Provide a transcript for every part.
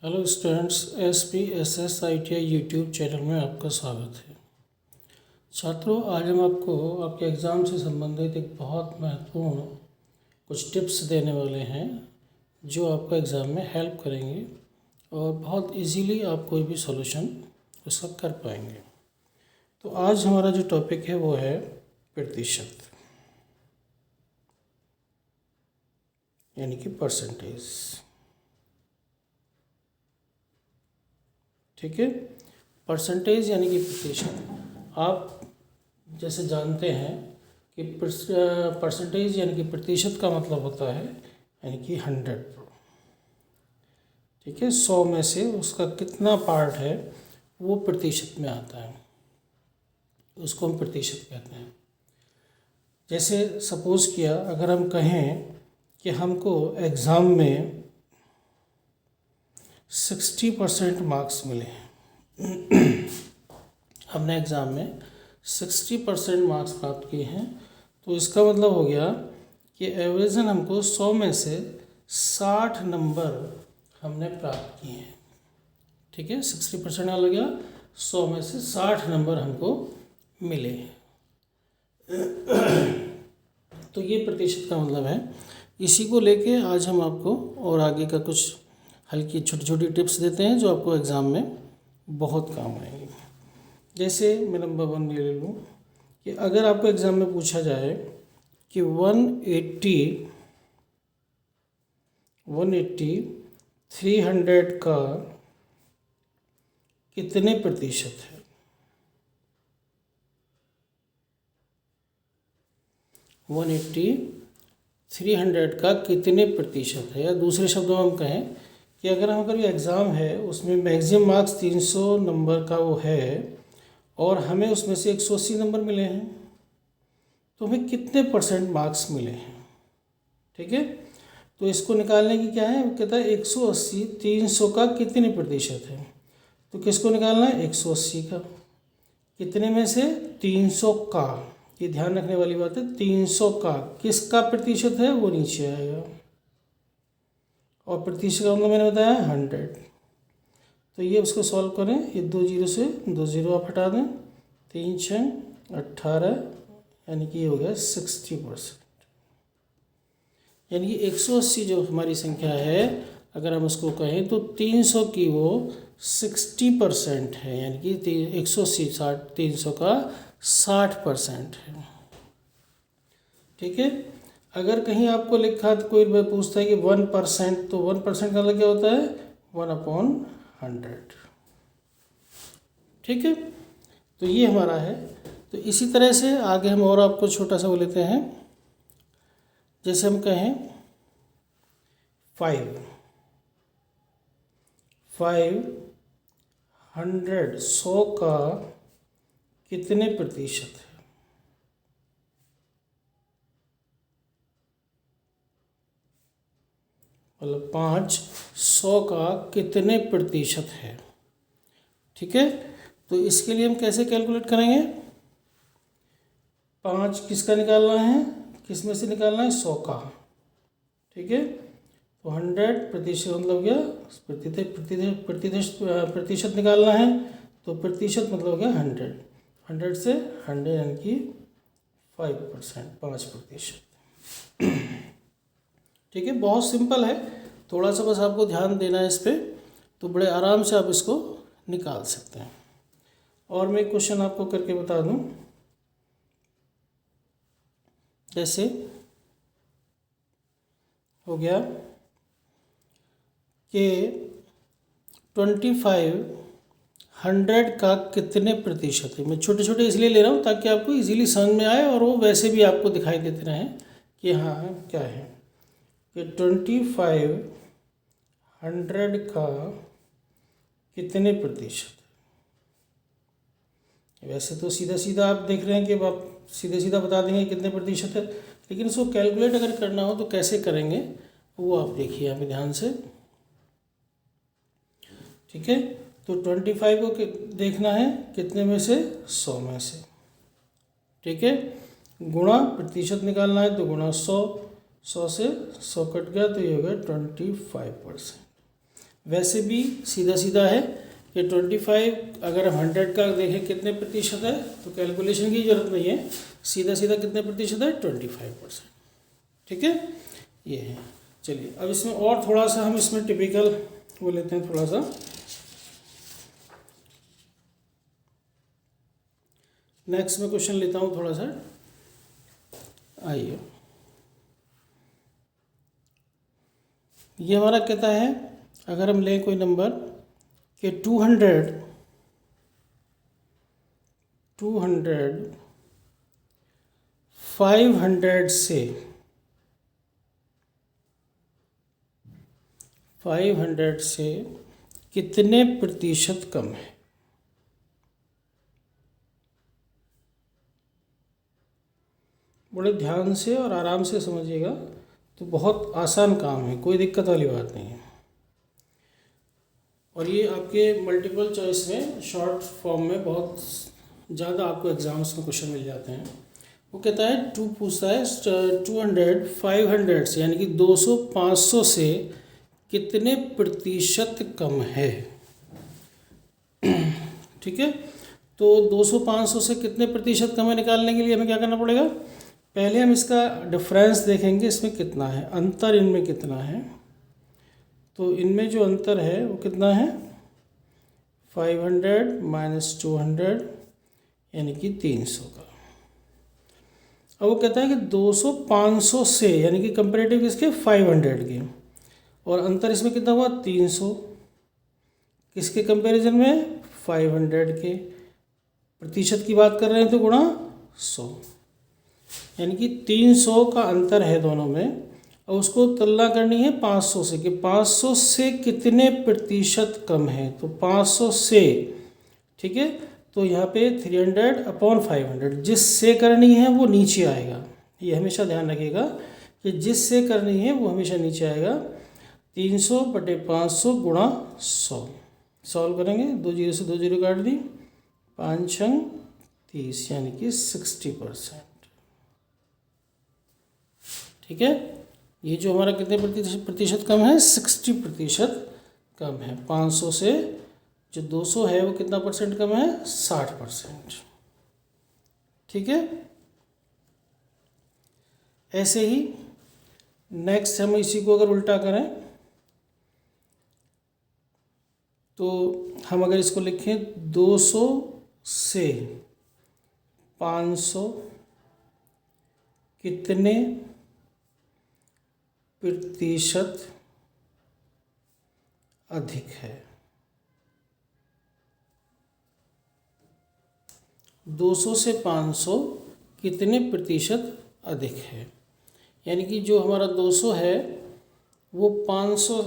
Hello students, SPSS ITI YouTube channel में आपका स्वागत है। छात्रों, आज हम आपको आपके एग्ज़ाम से संबंधित एक बहुत महत्वपूर्ण कुछ टिप्स देने वाले हैं जो आपको एग्ज़ाम में हेल्प करेंगे और बहुत इजीली आप कोई भी सॉल्यूशन उसका कर पाएंगे। तो आज हमारा जो टॉपिक है वो है प्रतिशत, यानी कि परसेंटेज। ठीक है, परसेंटेज यानी कि प्रतिशत। आप जैसे जानते हैं कि परसेंटेज यानी कि प्रतिशत का मतलब होता है यानी कि 100। ठीक है, 100 में से उसका कितना पार्ट है वो प्रतिशत में आता है, उसको हम प्रतिशत कहते हैं। जैसे सपोज़ किया, अगर हम कहें कि हमको एग्ज़ाम में 60% मार्क्स मिले हैं, हमने एग्ज़ाम में 60% मार्क्स प्राप्त किए हैं, तो इसका मतलब हो गया कि एवरेजन हमको 100 में से 60 नंबर हमने प्राप्त किए हैं। ठीक है, 60% आ गया, 100 में से 60 नंबर हमको मिले। तो ये प्रतिशत का मतलब है। इसी को लेके आज हम आपको और आगे का कुछ हल्की छोटी छोटी टिप्स देते हैं जो आपको एग्ज़ाम में बहुत काम आएंगी। जैसे मैं नंबर 1 ले लूँ कि अगर आपको एग्ज़ाम में पूछा जाए कि 180 300 का कितने प्रतिशत है। 180 300 का कितने प्रतिशत है, या दूसरे शब्दों में हम कहें कि अगर एग्ज़ाम है उसमें मैक्सिमम मार्क्स 300 नंबर का वो है और हमें उसमें से 180 नंबर मिले हैं, तो हमें कितने परसेंट मार्क्स मिले हैं। ठीक है, तो इसको निकालने की क्या है, वो कहता है 180 300 का कितने प्रतिशत है। तो किसको निकालना है, 180 का। कितने में से, 300 का। ये ध्यान रखने वाली बात है, 300 का किसका प्रतिशत है वो नीचे आएगा, और प्रतिशत का मतलब मैंने बताया 100। तो ये उसको सॉल्व करें, ये 2 जीरो से 2 जीरो आप हटा दें, 3 6 18, यानी कि ये हो गया 60%। यानी कि 180 जो हमारी संख्या है, अगर हम उसको कहें तो 300 की वो 60% है, यानी कि 180 300 का 60% है। ठीक है, अगर कहीं आपको लिखा तो कोई पूछता है कि 1%, तो 1% का मतलब क्या होता है, 1/100। ठीक है, तो ये हमारा है। तो इसी तरह से आगे हम और आपको छोटा सा वो लेते हैं। जैसे हम कहें 500 100 का कितने प्रतिशत है। मतलब 500 का कितने प्रतिशत है। ठीक है, तो इसके लिए हम कैसे कैलकुलेट करेंगे, 5 किसका निकालना है, किस में से निकालना है, 100 का। ठीक है, तो 100 प्रतिशत मतलब क्या, प्रतिशत निकालना है, तो प्रतिशत मतलब हो गया 100 से 100 यानी कि 5%, 5%। ठीक है, बहुत सिंपल है, थोड़ा सा बस आपको ध्यान देना है इस पर, तो बड़े आराम से आप इसको निकाल सकते हैं। और मैं क्वेश्चन आपको करके बता दूं, जैसे हो गया कि 2500 का कितने प्रतिशत है। मैं छोटे छोटे इसलिए ले रहा हूँ ताकि आपको इजीली समझ में आए और वो वैसे भी आपको दिखाई देते रहें कि हाँ क्या है, कि 2500 का कितने प्रतिशत है। वैसे तो सीधा सीधा आप देख रहे हैं कि आप सीधे सीधा बता देंगे कितने प्रतिशत है, लेकिन इसको कैलकुलेट अगर करना हो तो कैसे करेंगे वो आप देखिए अभी ध्यान से। ठीक है, तो 25 को देखना है कितने में से, 100 में से। ठीक है, गुणा प्रतिशत निकालना है तो गुणा 100, 100 से 100 कट गया तो ये हो गया 25%। वैसे भी सीधा सीधा है कि 25 अगर हम 100 का देखें कितने प्रतिशत है, तो कैलकुलेशन की ज़रूरत नहीं है, सीधा सीधा कितने प्रतिशत है 25%। ठीक है, ये है। चलिए अब इसमें और थोड़ा सा हम इसमें टिपिकल वो लेते हैं थोड़ा सा। नेक्स्ट में क्वेश्चन लेता हूँ थोड़ा सा, आइए। ये हमारा कहता है अगर हम लें कोई नंबर कि 200 500 से 500 से कितने प्रतिशत कम है। बड़े ध्यान से और आराम से समझिएगा, तो बहुत आसान काम है, कोई दिक्कत वाली बात नहीं है। और ये आपके मल्टीपल चॉइस में शॉर्ट फॉर्म में बहुत ज़्यादा आपको एग्जाम्स में क्वेश्चन मिल जाते हैं। वो कहता है टू पूछता है 200 500 से यानी कि 200 500 से कितने प्रतिशत कम है। ठीक है, तो 200 500 से कितने प्रतिशत कम है निकालने के लिए हमें क्या करना पड़ेगा, पहले हम इसका डिफरेंस देखेंगे, इसमें कितना है अंतर, इनमें कितना है। तो इनमें जो अंतर है वो कितना है 500 माइनस 200 यानी कि 300 का। अब वो कहता है कि 200 500 से यानी कि कंपेरेटिव किसके 500 के, और अंतर इसमें कितना हुआ 300, किसके कंपैरिजन में 500 के। प्रतिशत की बात कर रहे हैं तो गुणा 100, यानी कि 300 का अंतर है दोनों में। और उसको तुलना करनी है 500 से कि 500 से कितने प्रतिशत कम है। तो 500 से, ठीक है, तो यहाँ पे 300/500 जिससे करनी है वो नीचे आएगा। ये हमेशा ध्यान रखिएगा कि जिससे करनी है वो हमेशा नीचे आएगा। 300/500 गुणा 100 सॉल्व करेंगे, 2 जीरो से 2 जीरो काट दी, 5 छंग 30 यानी कि 60%। ठीक है, ये जो हमारा कितने प्रतिशत कम है 60% कम है। 500 से जो 200 है वो कितना परसेंट कम है 60%। ठीक है, ऐसे ही नेक्स्ट हम इसी को अगर उल्टा करें तो हम अगर इसको लिखें 200 से 500 कितने प्रतिशत अधिक है। 200 से 500 कितने प्रतिशत अधिक है, यानी कि जो हमारा 200 है वो 500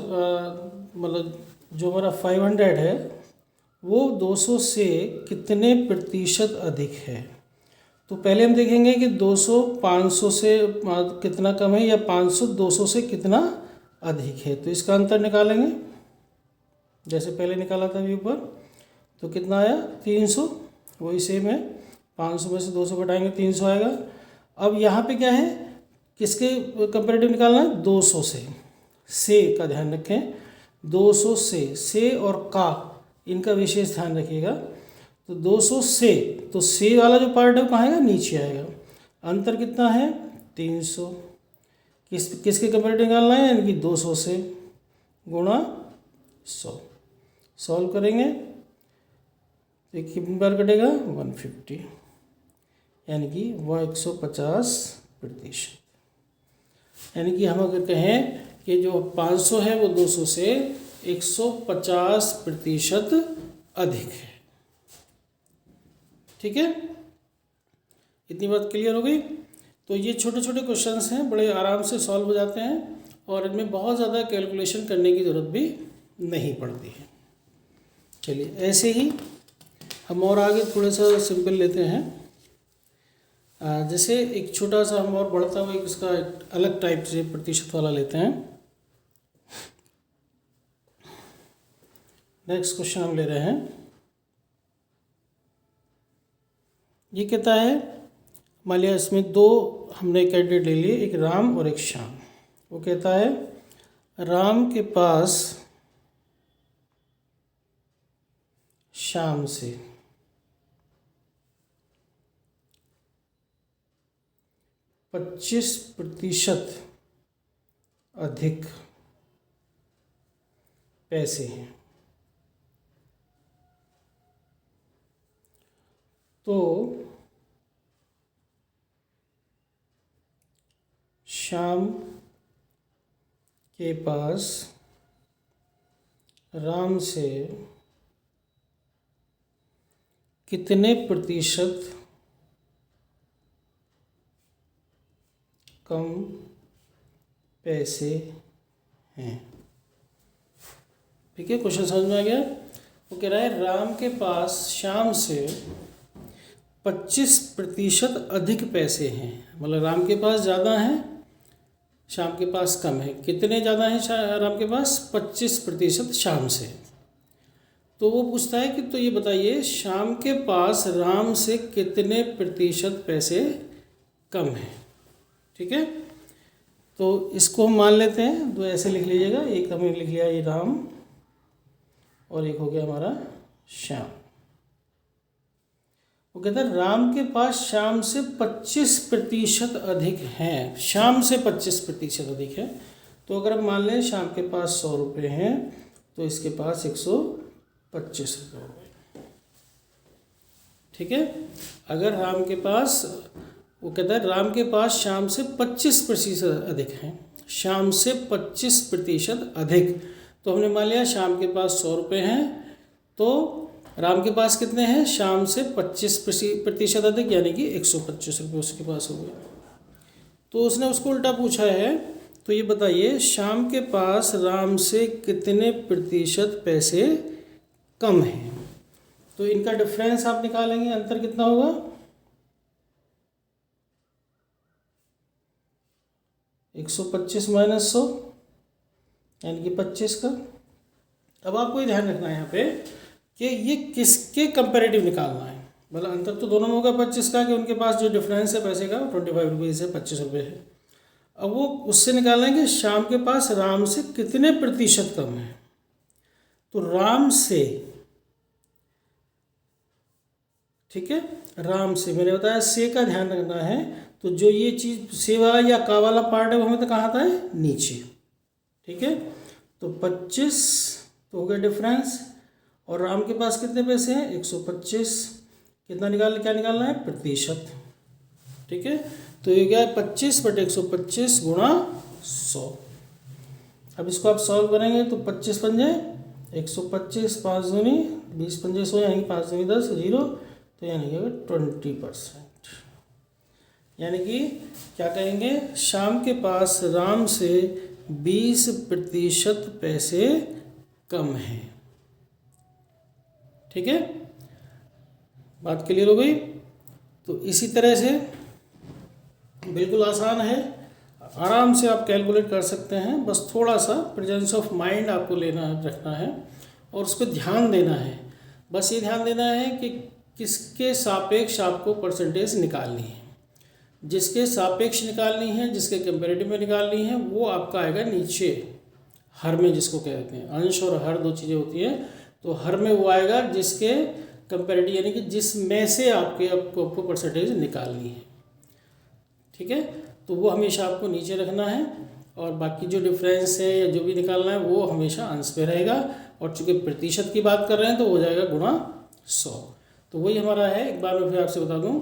मतलब जो हमारा 500 है वो 200 से कितने प्रतिशत अधिक है। तो पहले हम देखेंगे कि 200 500 से कितना कम है या 500 200 से कितना अधिक है। तो इसका अंतर निकालेंगे, जैसे पहले निकाला था अभी ऊपर, तो कितना आया 300, वही सेम है। 500 में से 200 घटाएंगे 300 आएगा। अब यहाँ पे क्या है, किसके कंपेरेटिव निकालना है 200 से का ध्यान रखें। 200 से और का इनका विशेष ध्यान रखिएगा। तो 200 से, तो से वाला जो पार्ट है वो कहाँ आएगा नीचे आएगा। अंतर कितना है 300, किसके कंपेरेटिव निकालना है यानी कि 200 से गुणा 100 सॉल्व करेंगे तो एक कितनी बार कटेगा 150 यानी कि वह 150%। यानी कि हम अगर कहें कि जो 500 है वो 200 से 150% अधिक है। ठीक है, इतनी बात क्लियर हो गई। तो ये छोटे छोटे क्वेश्चंस हैं, बड़े आराम से सॉल्व हो जाते हैं और इनमें बहुत ज़्यादा कैलकुलेशन करने की ज़रूरत भी नहीं पड़ती है। चलिए ऐसे ही हम और आगे थोड़ा सा सिंपल लेते हैं। जैसे एक छोटा सा हम और बढ़ता हुआ एक इसका अलग टाइप से प्रतिशत वाला लेते हैं। नेक्स्ट क्वेश्चन हम ले रहे हैं, ये कहता है मान लिया इसमें दो हमने कैंडिडेट ले लिए, एक राम और एक श्याम। वो कहता है राम के पास शाम से 25% अधिक पैसे हैं, तो शाम के पास राम से कितने प्रतिशत कम पैसे हैं। ठीक है, क्वेश्चन समझ में आ गया। वो कह रहा है राम के पास शाम से 25% अधिक पैसे हैं, मतलब राम के पास ज़्यादा हैं, शाम के पास कम है। कितने ज़्यादा हैं राम के पास? 25% शाम से। तो वो पूछता है कि तो ये बताइए शाम के पास राम से कितने प्रतिशत पैसे कम हैं। ठीक है, तो इसको हम मान लेते हैं, तो ऐसे लिख लीजिएगा, एक हमने लिख लिया ये राम और एक हो गया हमारा श्याम। वो कहता है राम के पास शाम से 25% अधिक हैं, शाम से 25% अधिक है। तो अगर हम मान लें शाम के पास 100 रुपये हैं तो इसके पास 125 रुपये हो गए। ठीक है, अगर राम के पास, वो कहता है राम के पास शाम से 25% अधिक हैं, शाम से 25% अधिक, तो हमने मान लिया शाम के पास 100 रुपये हैं, तो राम के पास कितने हैं? शाम से 25% अधिक, यानी कि 125 रुपये उसके पास हो गए। तो उसने उसको उल्टा पूछा है, तो ये बताइए शाम के पास राम से कितने प्रतिशत पैसे कम हैं। तो इनका डिफरेंस आप निकालेंगे, अंतर कितना होगा? 125 माइनस 100 यानी कि 25 का। अब आपको ये ध्यान रखना है यहाँ पे कि ये किसके कंपेरेटिव निकालना है, मतलब अंतर तो दोनों में होगा 25 का, कि उनके पास जो डिफरेंस है पैसे का 25 रुपीज़ है, 25 रुपये है। अब वो उससे निकालना है कि शाम के पास राम से कितने प्रतिशत कम है। तो राम से, ठीक है, राम से मैंने बताया से का ध्यान रखना है, तो जो ये चीज़ से वाला या का वाला पार्ट है वो हमें तो कहाँ आता है? नीचे। ठीक है, तो 25 तो हो गया डिफरेंस, और राम के पास कितने पैसे हैं? 125। कितना क्या निकालना है? प्रतिशत। ठीक है, तो ये क्या है? 25/125 गुणा 100। अब इसको आप सॉल्व करेंगे तो 25 पंजे 125, 5 दूनी 20 पंजे 100, यानी कि 5 दूनी 10, 0, तो यानी कि 20%। यानी कि क्या कहेंगे? शाम के पास राम से 20% पैसे कम हैं। ठीक है, बात क्लियर हो गई। तो इसी तरह से बिल्कुल आसान है, आराम से आप कैलकुलेट कर सकते हैं, बस थोड़ा सा प्रेजेंस ऑफ माइंड आपको रखना है और उस पर ध्यान देना है। बस ये ध्यान देना है कि किसके सापेक्ष आपको परसेंटेज निकालनी है। जिसके सापेक्ष निकालनी है, जिसके कंपेरेटिव में निकालनी है, वो आपका आएगा नीचे हर में, जिसको कहते हैं अंश और हर दो चीज़ें होती हैं। तो हर में वो आएगा जिसके कंपेरेटिव, यानी कि जिसमें से आपको परसेंटेज निकालनी है। ठीक है, तो वो हमेशा आपको नीचे रखना है, और बाकी जो डिफरेंस है या जो भी निकालना है वो हमेशा अंश पे रहेगा। और चूँकि प्रतिशत की बात कर रहे हैं तो हो जाएगा गुणा 100। तो वही हमारा है। एक बार मैं फिर आपसे बता दूं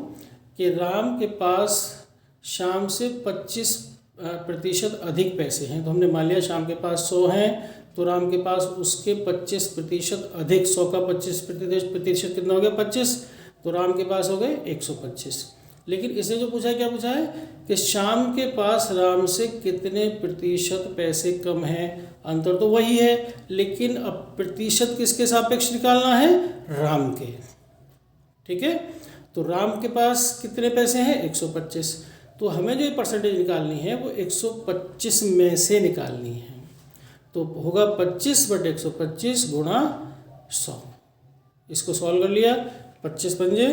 कि राम के पास शाम से 25% अधिक पैसे हैं। तो हमने मान लिया शाम के पास 100 हैं, तो राम के पास उसके 25% अधिक, 100 का 25% कितना हो गया? 25। तो राम के पास हो गए 125। लेकिन इसने जो पूछा है, क्या पूछा है कि शाम के पास राम से कितने प्रतिशत पैसे कम हैं। अंतर तो वही है, लेकिन अब प्रतिशत किसके सापेक्ष निकालना है? राम के। ठीक है, तो राम के पास कितने पैसे हैं? 125। तो हमें जो परसेंटेज निकालनी है वो 125 में से निकालनी है। तो होगा 25/125 गुणा 100। इसको सॉल्व कर लिया, 25 पंजे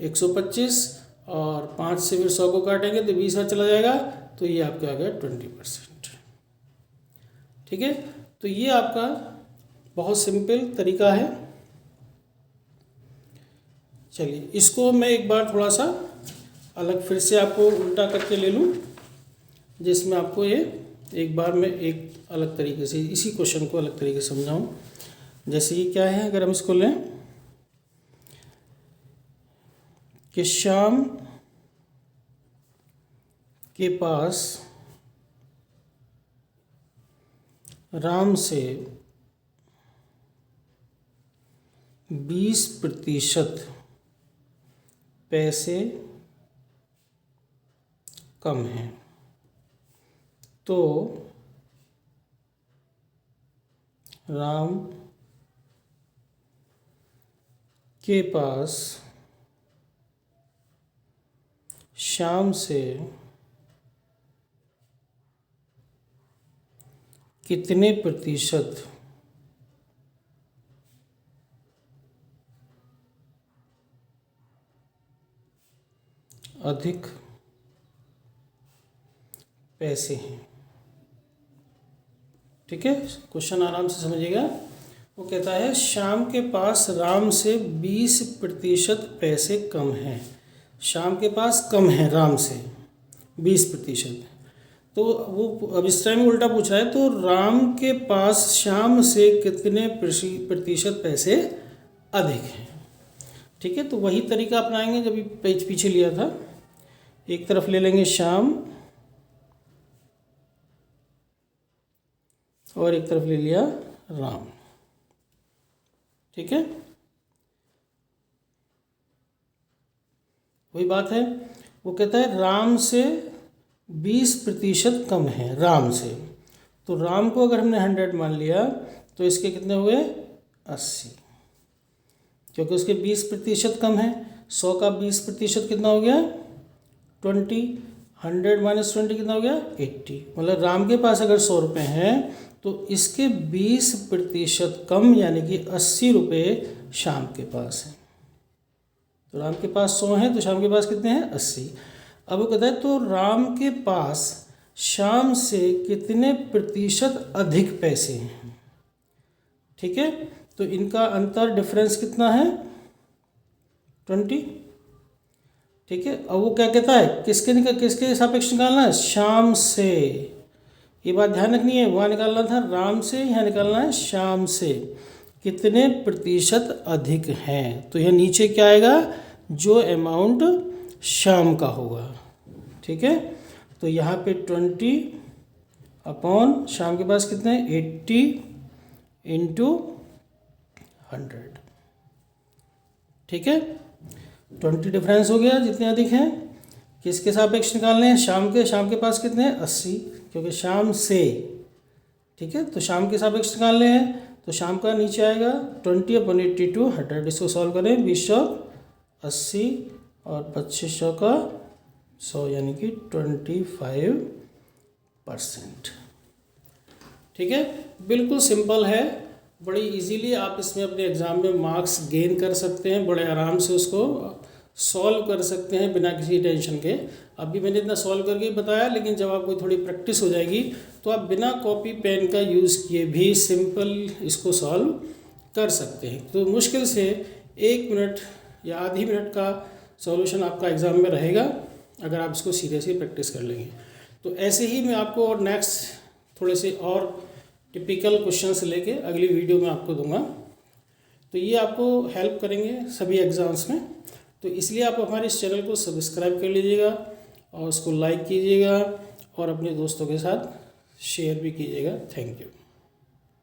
125, और 5 से फिर 100 को काटेंगे तो 20 चला जाएगा, तो ये आपका आ गया 20%। ठीक है, तो ये आपका बहुत सिंपल तरीका है चलिए इसको मैं एक बार थोड़ा सा अलग फिर से आपको उल्टा करके ले लूँ, जिसमें आपको ये एक बार मैं एक अलग तरीके से इसी क्वेश्चन को अलग तरीके से समझाऊँ। जैसे ये क्या है, अगर हम इसको लें कि श्याम के पास राम से 20% पैसे कम हैं, तो राम के पास श्याम से कितने प्रतिशत अधिक पैसे हैं। ठीक है, क्वेश्चन आराम से समझिएगा। वो कहता है श्याम के पास राम से 20% पैसे कम हैं। श्याम के पास कम है राम से 20%, तो वो अब इस टाइम उल्टा पूछ रहा है, तो राम के पास श्याम से कितने प्रतिशत पैसे अधिक हैं। ठीक है, तो वही तरीका अपनाएंगे जब पेज पीछे लिया था। एक तरफ ले लेंगे श्याम और एक तरफ ले लिया राम। ठीक है, वही बात है। वो कहता है राम से 20% कम है राम से, तो राम को अगर हमने 100 मान लिया तो इसके कितने हुए 80, क्योंकि उसके 20% कम है। 100 का 20% कितना हो गया 20, 100 माइनस 20 कितना हो गया 80। मतलब राम के पास अगर 100 रुपये हैं तो इसके 20% कम यानी कि 80 रुपये श्याम के पास है। तो राम के पास 100 है तो श्याम के पास कितने हैं 80। अब वो कहता है तो राम के पास श्याम से कितने प्रतिशत अधिक पैसे हैं। ठीक है, तो इनका अंतर डिफरेंस कितना है 20। ठीक है, अब वो क्या कहता है किसके सापेक्ष निकालना है श्याम से। ये बात ध्यान रखनी है, वहाँ निकालना था राम से, यहाँ निकालना है श्याम से कितने प्रतिशत अधिक हैं। तो यह नीचे क्या आएगा जो अमाउंट श्याम का होगा। ठीक है, तो यहाँ पे 20 अपॉन श्याम के पास कितने 80 इंटू 100। ठीक है, 20 डिफरेंस हो गया जितने अधिक हैं। किसके सापेक्ष निकालने हैं श्याम के पास कितने हैं 80, क्योंकि श्याम से। ठीक है, तो श्याम के सापेक्ष निकालने हैं तो श्याम का नीचे आएगा 20 अपॉन 82 100। इसको सॉल्व करें 20 चौक 80 और 25 का 100 यानी कि 25%। ठीक है, बिल्कुल सिंपल है, बड़ी इजीली आप इसमें अपने एग्ज़ाम में मार्क्स गेन कर सकते हैं, बड़े आराम से उसको सॉल्व कर सकते हैं बिना किसी टेंशन के। अभी मैंने इतना सॉल्व करके ही बताया, लेकिन जब आपको थोड़ी प्रैक्टिस हो जाएगी तो आप बिना कॉपी पेन का यूज़ किए भी सिंपल इसको सॉल्व कर सकते हैं। तो मुश्किल से 1 मिनट या आधी मिनट का सॉल्यूशन आपका एग्ज़ाम में रहेगा अगर आप इसको सीरियसली प्रैक्टिस कर लेंगे। तो ऐसे ही मैं आपको और नेक्स्ट थोड़े से और टिपिकल क्वेश्चंस लेके अगली वीडियो में आपको दूंगा, तो ये आपको हेल्प करेंगे सभी एग्ज़ाम्स में। तो इसलिए आप हमारे इस चैनल को सब्सक्राइब कर लीजिएगा और उसको लाइक कीजिएगा और अपने दोस्तों के साथ शेयर भी कीजिएगा। Thank you.